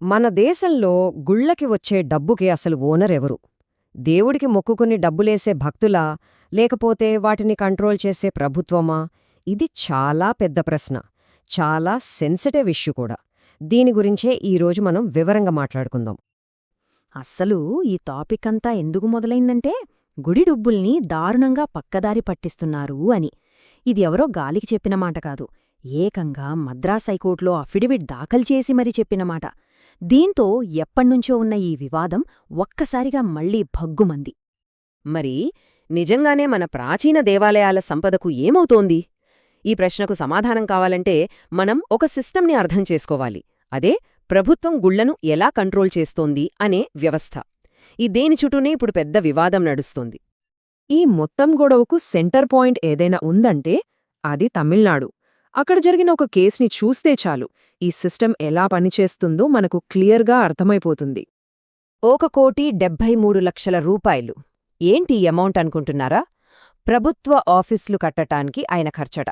మన దేశంలో గుళ్ళకి వచ్చే డబ్బుకి అసలు ఓనర్ ఎవరు? దేవుడికి మొక్కుకుని డబ్బులేసే భక్తులా, లేకపోతే వాటిని కంట్రోల్ చేసే ప్రభుత్వమా? ఇది చాలా పెద్ద ప్రశ్న. చాలా సెన్సిటివ్ ఇష్యూ కూడా. దీని గురించే ఈరోజు మనం వివరంగా మాట్లాడుకుందాం. అస్సలు ఈ టాపిక్ అంతా ఎందుకు మొదలైందంటే గుడి డబ్బుల్ని దారుణంగా పక్కదారి పట్టిస్తున్నారు అని. ఇది ఎవరో గాలికి చెప్పిన మాట కాదు, ఏకంగా మద్రాస్ హైకోర్టులో అఫిడవిట్ దాఖలు చేసి మరీ చెప్పిన మాట. దీంతో ఎప్పణ్నుంచో ఉన్న ఈ వివాదం ఒక్కసారిగా మళ్లీ భగ్గుమంది. మరి నిజంగానే మన ప్రాచీన దేవాలయాల సంపదకు ఏమవుతోంది? ఈ ప్రశ్నకు సమాధానం కావాలంటే మనం ఒక సిస్టమ్ని అర్థం చేసుకోవాలి. అదే ప్రభుత్వం గుళ్లను ఎలా కంట్రోల్ చేస్తోంది అనే వ్యవస్థ. ఈ దేని చుట్టూనే ఇప్పుడు పెద్ద వివాదం నడుస్తోంది. ఈ మొత్తం గొడవకు సెంటర్ పాయింట్ ఏదైనా ఉందంటే అది తమిళనాడు. అక్కడ జరిగిన ఒక కేసుని చూస్తే చాలు ఈ సిస్టమ్ ఎలా పనిచేస్తుందో మనకు క్లియర్గా అర్థమైపోతుంది. 1,73,00,000 రూపాయలు. ఏంటి అమౌంట్ అనుకుంటున్నారా? ప్రభుత్వ ఆఫీసులు కట్టటానికి ఆయన ఖర్చట.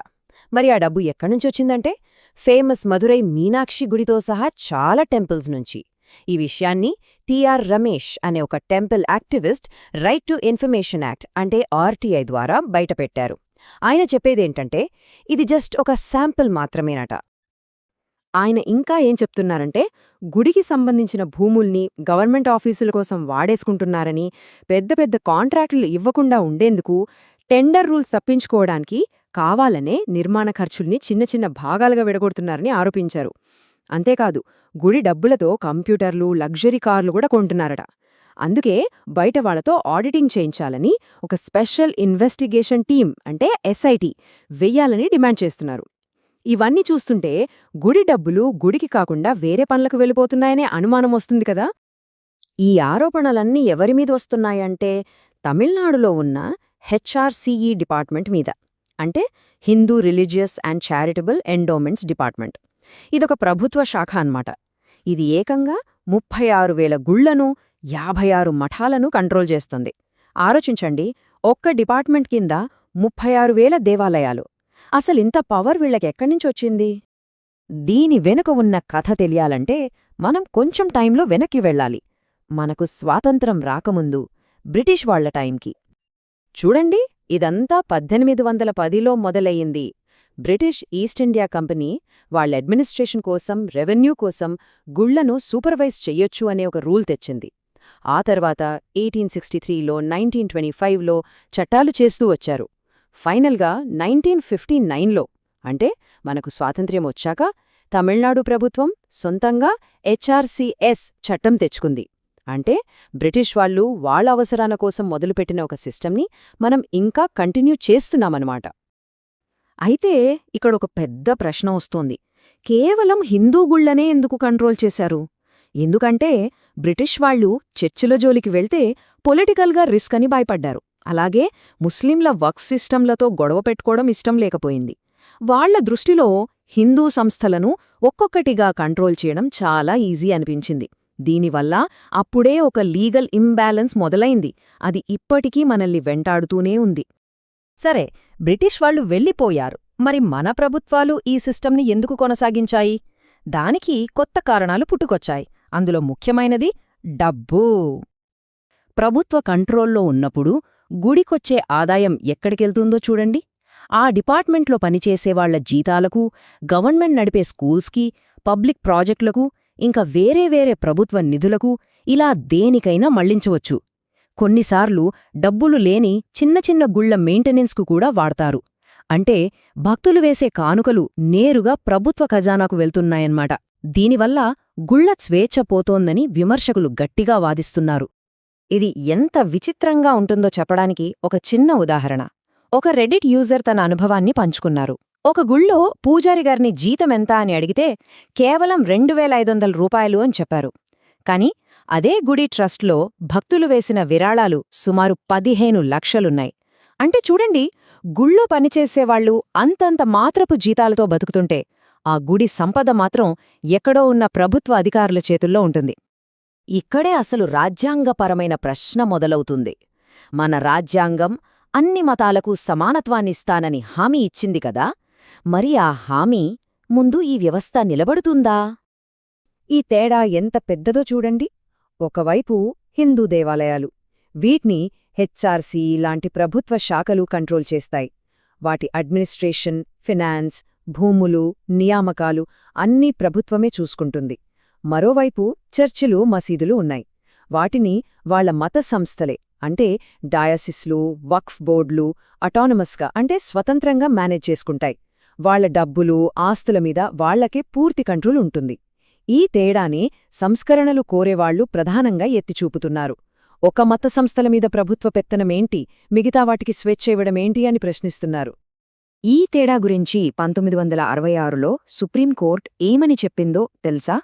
మరి ఆ డబ్బు ఎక్కడ్నుంచొచ్చిందంటే ఫేమస్ మదురై మీనాక్షి గుడితో సహా చాలా టెంపుల్స్ నుంచి. ఈ విషయాన్ని టిఆర్ రమేష్ అనే ఒక temple activist right to information act అంటే ఆర్టీఐ ద్వారా బయటపెట్టారు. ఆయన చెప్పేదేంటంటే ఇది జస్ట్ ఒక శాంపిల్ మాత్రమేనట. ఆయన ఇంకా ఏం చెప్తున్నారంటే గుడికి సంబంధించిన భూముల్ని గవర్నమెంట్ ఆఫీసుల కోసం వాడేసుకుంటున్నారని, పెద్ద పెద్ద కాంట్రాక్టులు ఇవ్వకుండా ఉండేందుకు టెండర్ రూల్స్ తప్పించుకోవడానికి కావాలనే నిర్మాణ ఖర్చుల్ని చిన్న చిన్న భాగాలుగా విడగొడుతున్నారని ఆరోపించారు. అంతేకాదు గుడి డబ్బులతో కంప్యూటర్లు, లగ్జరీ కార్లు కూడా కొంటున్నారట. అందుకే బయట వాళ్లతో ఆడిటింగ్ చేయించాలని ఒక స్పెషల్ ఇన్వెస్టిగేషన్ టీం అంటే ఎస్ఐటి వెయ్యాలని డిమాండ్ చేస్తున్నారు. ఇవన్నీ చూస్తుంటే గుడి డబ్బులు గుడికి కాకుండా వేరే పనులకు వెళ్ళిపోతున్నాయనే అనుమానం వస్తుంది కదా. ఈ ఆరోపణలన్నీ ఎవరిమీద వస్తున్నాయంటే తమిళనాడులో ఉన్న హెచ్ఆర్సీఈ డిపార్ట్మెంట్ మీద, అంటే Hindu religious and charitable endowments department. ఇదొక ప్రభుత్వ శాఖ అన్నమాట. ఇది ఏకంగా 36,000 గుళ్లను, 56 మఠాలను కంట్రోల్ చేస్తుంది. ఆలోచించండి, ఒక్క డిపార్ట్మెంట్ కింద 36,000 దేవాలయాలు. అసలింత పవర్ వీళ్లకెక్కడ్నించొచ్చింది? దీని వెనుక ఉన్న కథ తెలియాలంటే మనం కొంచెం టైంలో వెనక్కి వెళ్ళాలి. మనకు స్వాతంత్రం రాకముందు బ్రిటిష్ వాళ్ల టైంకి. చూడండి, ఇదంతా 1810లో మొదలయ్యింది. బ్రిటిష్ ఈస్ట్ ఇండియా కంపెనీ వాళ్ల అడ్మినిస్ట్రేషన్ కోసం, రెవెన్యూ కోసం గుళ్లను సూపర్వైజ్ చెయ్యొచ్చు అనే ఒక రూల్ తెచ్చింది. ఆ తర్వాత 1863లో, 1925లో చట్టాలు చేస్తూ వచ్చారు. ఫైనల్గా 1959లో, అంటే మనకు స్వాతంత్ర్యం వచ్చాక, తమిళనాడు ప్రభుత్వం సొంతంగా హెచ్ఆర్సీఎస్ చట్టం తెచ్చుకుంది. అంటే బ్రిటిష్ వాళ్లు వాళ్ల అవసరాల కోసం మొదలుపెట్టిన ఒక సిస్టమ్ని మనం ఇంకా కంటిన్యూ చేస్తున్నామన్నమాట. అయితే ఇక్కడొక పెద్ద ప్రశ్న వస్తోంది. కేవలం హిందూ గుళ్లనే ఎందుకు కంట్రోల్ చేశారు? ఎందుకంటే బ్రిటిష్ వాళ్లు చర్చిల జోలికి వెళ్తే పొలిటికల్గా రిస్క్ అని భయపడ్డారు. అలాగే ముస్లింల వక్ఫ్ సిస్టంలతో గొడవ పెట్టుకోవడం ఇష్టం లేకపోయింది. వాళ్ల దృష్టిలో హిందూ సంస్థలను ఒక్కొక్కటిగా కంట్రోల్ చేయడం చాలా ఈజీ అనిపించింది. దీనివల్ల అప్పుడే ఒక లీగల్ ఇంబ్యాలెన్స్ మొదలైంది. అది ఇప్పటికీ మనల్ని వెంటాడుతూనే ఉంది. సరే, బ్రిటిష్ వాళ్లు వెళ్ళిపోయారు. మరి మన ప్రభుత్వాలు ఈ సిస్టమ్ని ఎందుకు కొనసాగించాయి? దానికి కొత్త కారణాలు పుట్టుకొచ్చాయి. అందులో ముఖ్యమైనది డబ్బు. ప్రభుత్వ కంట్రోల్లో ఉన్నప్పుడు గుడికొచ్చే ఆదాయం ఎక్కడికెళ్తుందో చూడండి. ఆ డిపార్ట్మెంట్లో పనిచేసేవాళ్ల జీతాలకు, గవర్నమెంట్ నడిపే స్కూల్స్కి, పబ్లిక్ ప్రాజెక్టులకు, ఇంకా వేరే వేరే ప్రభుత్వ నిధులకు, ఇలా దేనికైనా మళ్లించవచ్చు. కొన్నిసార్లు డబ్బులు లేని చిన్న చిన్న గుళ్ల మెయింటెనెన్స్కు కూడా వాడతారు. అంటే భక్తులు వేసే కానుకలు నేరుగా ప్రభుత్వ ఖజానాకు వెళ్తున్నాయన్నమాట. దీనివల్ల గుళ్ల స్వేచ్ఛ పోతోందని విమర్శకులు గట్టిగా వాదిస్తున్నారు. ఇది ఎంత విచిత్రంగా ఉంటుందో చెప్పడానికి ఒక చిన్న ఉదాహరణ. ఒక రెడిట్ యూజర్ తన అనుభవాన్ని పంచుకున్నారు. ఒక గుళ్ళో పూజారిగారిని జీతమెంత అని అడిగితే కేవలం 2,500 రూపాయలు అని చెప్పారు. కాని అదే గుడి ట్రస్ట్లో భక్తులు వేసిన విరాళాలు సుమారు 15 లక్షలున్నాయి. అంటే చూడండి, గుళ్ళో పనిచేసేవాళ్లు అంతంత మాత్రపు జీతాలతో బతుకుతుంటే ఆ గుడి సంపద మాత్రం ఎక్కడో ఉన్న ప్రభుత్వ అధికారుల చేతుల్లో ఉంటుంది. ఇక్కడే అసలు రాజ్యాంగపరమైన ప్రశ్న మొదలవుతుంది. మన రాజ్యాంగం అన్ని మతాలకు సమానత్వాన్నిస్తానని హామీ ఇచ్చింది కదా. మరి ఆ హామీ ముందు ఈ వ్యవస్థ నిలబడుతుందా? ఈ తేడా ఎంత పెద్దదో చూడండి. ఒకవైపు హిందూ దేవాలయాలు, వీటిని హెచ్ఆర్సీ లాంటి ప్రభుత్వ శాఖలు కంట్రోల్ చేస్తాయి. వాటి అడ్మినిస్ట్రేషన్, ఫినాన్స్, భూములు, నియామకాలు అన్నీ ప్రభుత్వమే చూసుకుంటుంది. మరోవైపు చర్చిలు, మసీదులు ఉన్నాయి. వాటిని వాళ్ల మత సంస్థలే అంటే డయాసిస్లు, వక్ఫ్ బోర్డులు అటానమస్గా అంటే స్వతంత్రంగా మేనేజ్ చేసుకుంటాయి. వాళ్ల డబ్బులు, ఆస్తుల మీద వాళ్లకే పూర్తి కంట్రోల్ ఉంటుంది. ఈ తేడానే సంస్కరణలు కోరేవాళ్లు ప్రధానంగా ఎత్తిచూపుతున్నారు. ఒక మత సంస్థల మీద ప్రభుత్వ పెత్తనమేంటి, మిగతా వాటికి స్వేచ్ఛ ఇవ్వడమేంటి అని ప్రశ్నిస్తున్నారు. ఈ తేడా గురించి 1966లో సుప్రీంకోర్టు ఏమని చెప్పిందో తెలుసా?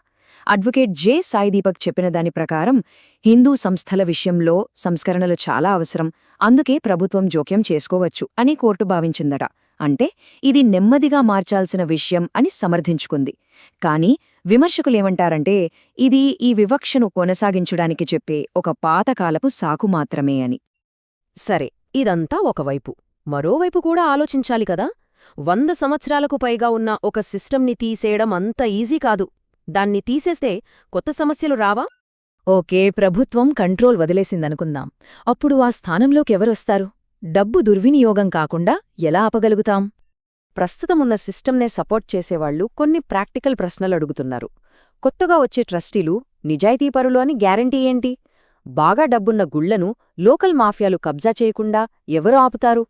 అడ్వకేట్ జె సాయిదీపక్ చెప్పిన దాని ప్రకారం హిందూ సంస్థల విషయంలో సంస్కరణలు చాలా అవసరం, అందుకే ప్రభుత్వం జోక్యం చేసుకోవచ్చు అని కోర్టు భావించిందట. అంటే ఇది నెమ్మదిగా మార్చాల్సిన విషయం అని సమర్థించుకుంది. కాని విమర్శకులేమంటారంటే ఇది ఈ వివక్షను కొనసాగించడానికి చెప్పే ఒక పాతకాలపు సాకు మాత్రమే అని. సరే, ఇదంతా ఒకవైపు. మరోవైపు కూడా ఆలోచించాలి కదా. 100 సంవత్సరాలకు పైగా ఉన్న ఒక సిస్టమ్ని తీసేయడం అంత ఈజీ కాదు. దాన్ని తీసేస్తే కొత్త సమస్యలు రావా? ఓకే, ప్రభుత్వం కంట్రోల్ వదిలేసిందనుకుందాం. అప్పుడు ఆ స్థానంలోకెవరొస్తారు? డబ్బు దుర్వినియోగం కాకుండా ఎలా ఆపగలుగుతాం? ప్రస్తుతమున్న సిస్టమ్నే సపోర్ట్ చేసేవాళ్లు కొన్ని ప్రాక్టికల్ ప్రశ్నలు అడుగుతున్నారు. కొత్తగా వచ్చే ట్రస్టీలు నిజాయితీపరులు అని గ్యారంటీ ఏంటి? బాగా డబ్బున్న గుళ్లను లోకల్ మాఫియాలు కబ్జా చేయకుండా ఎవరు ఆపుతారు?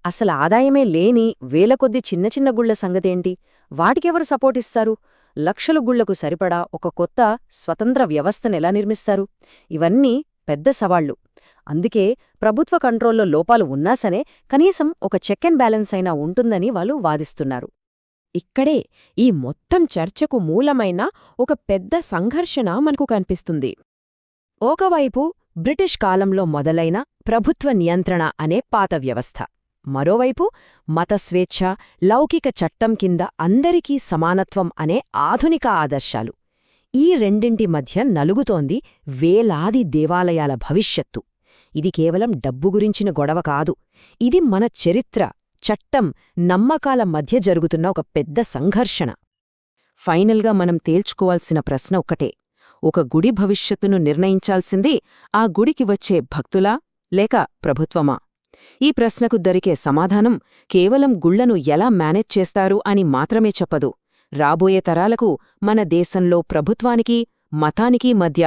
అసలు ఆదాయమే లేని వేల కొద్ది చిన్న చిన్న గుళ్ల సంగతేంటి? వాటికెవరు సపోర్టిస్తారు? లక్షల గుళ్లకు సరిపడా ఒక కొత్త స్వతంత్ర వ్యవస్థనెలా నిర్మిస్తారు? ఇవన్నీ పెద్ద సవాళ్లు. అందుకే ప్రభుత్వ కంట్రోల్లో లోపాలు ఉన్నాసనే కనీసం ఒక చెక్ అండ్ బ్యాలెన్స్ అయినా ఉంటుందని వాళ్ళు వాదిస్తున్నారు. ఇక్కడే ఈ మొత్తం చర్చకు మూలమైన ఒక పెద్ద సంఘర్షణ మనకు కనిపిస్తుంది. ఒకవైపు బ్రిటిష్ కాలంలో మొదలైన ప్రభుత్వ నియంత్రణ అనే పాత వ్యవస్థ, మరోవైపు మత స్వేచ్ఛ, లౌకిక చట్టం కింద అందరికీ సమానత్వం అనే ఆధునిక ఆదర్శాలు. ఈ రెండింటి మధ్య నలుగుతోంది వేలాది దేవాలయాల భవిష్యత్తు. ఇది కేవలం డబ్బు గురించిన గొడవ కాదు. ఇది మన చరిత్ర, చట్టం, నమ్మకాల మధ్య జరుగుతున్న ఒక పెద్ద సంఘర్షణ. ఫైనల్గా మనం తేల్చుకోవాల్సిన ప్రశ్న ఒక్కటే: ఒక గుడి భవిష్యత్తును నిర్ణయించాల్సింది ఆ గుడికి వచ్చే భక్తులా లేక ప్రభుత్వమా? ఈ ప్రశ్నకు దొరికే సమాధానం కేవలం గుళ్లను ఎలా మేనేజ్ చేస్తారు అని మాత్రమే చెప్పదు. రాబోయే తరాలకు మన దేశంలో ప్రభుత్వానికి, మతానికి మధ్య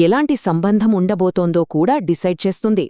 ఎలాంటి సంబంధం ఉండబోతోందో కూడా డిసైడ్ చేస్తుంది.